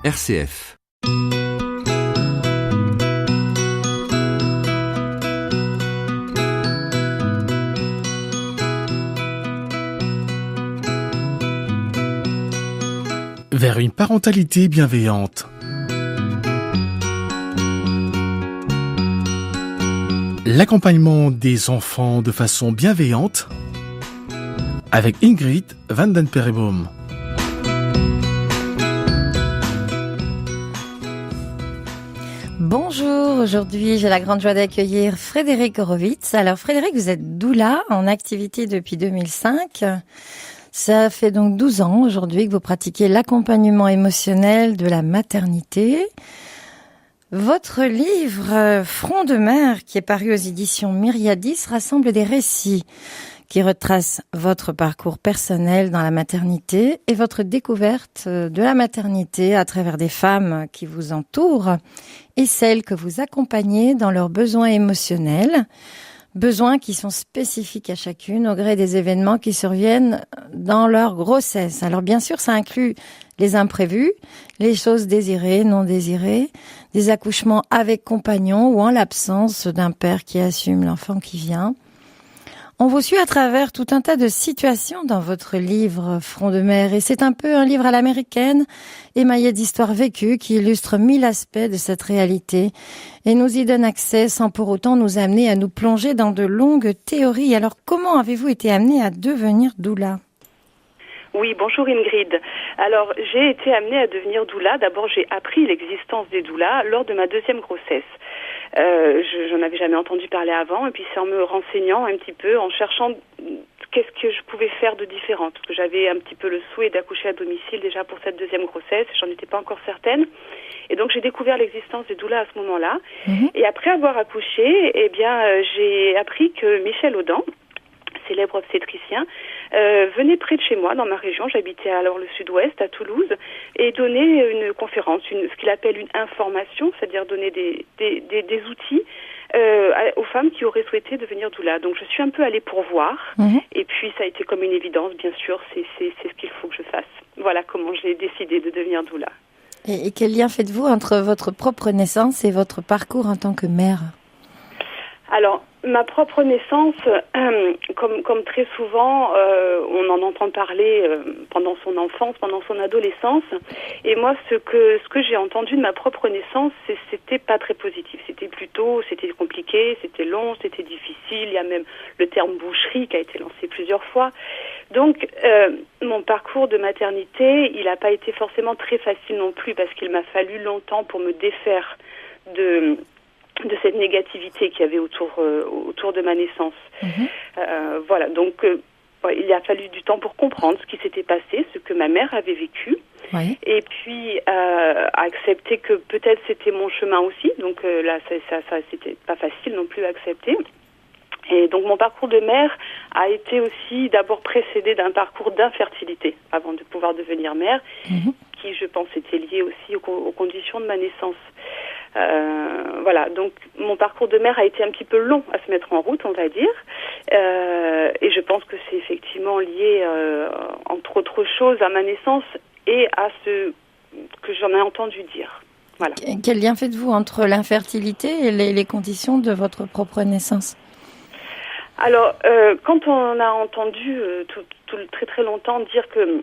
RCF. Vers une parentalité bienveillante. L'accompagnement des enfants de façon bienveillante avec Ingrid van den Perebom. Bonjour, aujourd'hui j'ai la grande joie d'accueillir Frédéric Horowitz. Alors Frédéric, vous êtes doula en activité depuis 2005. Ça fait donc 12 ans aujourd'hui que vous pratiquez l'accompagnement émotionnel de la maternité. Votre livre Front de mer, qui est paru aux éditions Myriadis, rassemble des récits qui retracent votre parcours personnel dans la maternité et votre découverte de la maternité à travers des femmes qui vous entourent et celles que vous accompagnez dans leurs besoins émotionnels. Besoins qui sont spécifiques à chacune au gré des événements qui surviennent dans leur grossesse. Alors bien sûr, ça inclut les imprévus, les choses désirées, non désirées, des accouchements avec compagnon ou en l'absence d'un père qui assume l'enfant qui vient. On vous suit à travers tout un tas de situations dans votre livre Front de mer et c'est un peu un livre à l'américaine, émaillé d'histoires vécues qui illustrent 1000 aspects de cette réalité et nous y donne accès sans pour autant nous amener à nous plonger dans de longues théories. Alors comment avez-vous été amenée à devenir doula ? Oui, bonjour Ingrid. Alors, j'ai été amenée à devenir doula. D'abord, j'ai appris l'existence des doulas lors de ma deuxième grossesse. J'en avais jamais entendu parler avant, et puis c'est en me renseignant un petit peu, en cherchant qu'est-ce que je pouvais faire de différent, parce que j'avais un petit peu le souhait d'accoucher à domicile déjà pour cette deuxième grossesse, j'en étais pas encore certaine. Et donc j'ai découvert l'existence des doulas à ce moment-là. Et après avoir accouché, j'ai appris que Michel Audin, célèbre obstétricien, venait près de chez moi, dans ma région. J'habitais alors le sud-ouest, à Toulouse, et donnait une conférence, ce qu'il appelle une information, c'est-à-dire donner des outils aux femmes qui auraient souhaité devenir doula. Donc je suis un peu allée pour voir, et puis ça a été comme une évidence, bien sûr, c'est ce qu'il faut que je fasse. Voilà comment j'ai décidé de devenir doula. Et quel lien faites-vous entre votre propre naissance et votre parcours en tant que mère ? Alors, ma propre naissance, comme très souvent, on en entend parler pendant son enfance, pendant son adolescence. Et moi, ce que j'ai entendu de ma propre naissance, c'était pas très positif. C'était compliqué, c'était long, c'était difficile. Il y a même le terme boucherie qui a été lancé plusieurs fois. Donc, mon parcours de maternité, il n'a pas été forcément très facile non plus parce qu'il m'a fallu longtemps pour me défaire de cette négativité qu'il y avait autour de ma naissance. Voilà, donc il a fallu du temps pour comprendre ce qui s'était passé, ce que ma mère avait vécu, et puis accepter que peut-être c'était mon chemin aussi, donc là ça c'était pas facile non plus à accepter. Et donc mon parcours de mère a été aussi d'abord précédé d'un parcours d'infertilité avant de pouvoir devenir mère, qui je pense était lié aussi aux conditions de ma naissance. Voilà, donc mon parcours de mère a été un petit peu long à se mettre en route, on va dire, et je pense que c'est effectivement lié, entre autres choses, à ma naissance et à ce que j'en ai entendu dire. Voilà. Quel lien faites-vous entre l'infertilité et les conditions de votre propre naissance ? Alors, quand on a entendu très très longtemps dire que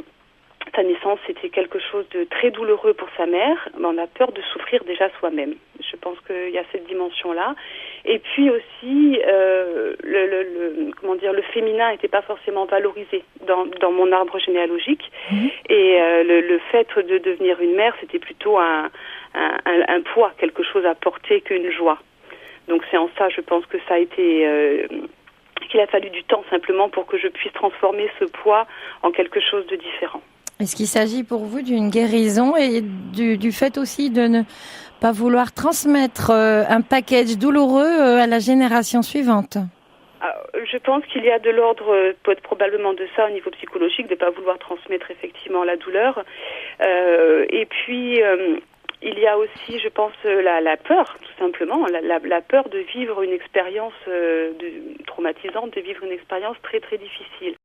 sa naissance c'était quelque chose de très douloureux pour sa mère, on a peur de souffrir déjà soi-même. Je pense qu'il y a cette dimension-là. Et puis aussi, le féminin n'était pas forcément valorisé dans mon arbre généalogique. Et le fait de devenir une mère, c'était plutôt un poids, quelque chose à porter qu'une joie. Donc c'est en ça, je pense que ça a été qu'il a fallu du temps simplement pour que je puisse transformer ce poids en quelque chose de différent. Est-ce qu'il s'agit pour vous d'une guérison et du fait aussi de ne pas vouloir transmettre un package douloureux à la génération suivante ? Je pense qu'il y a de l'ordre, probablement de ça au niveau psychologique, de ne pas vouloir transmettre effectivement la douleur. Et puis, il y a aussi, je pense, la peur, tout simplement, la peur de vivre une expérience traumatisante, de vivre une expérience très très difficile.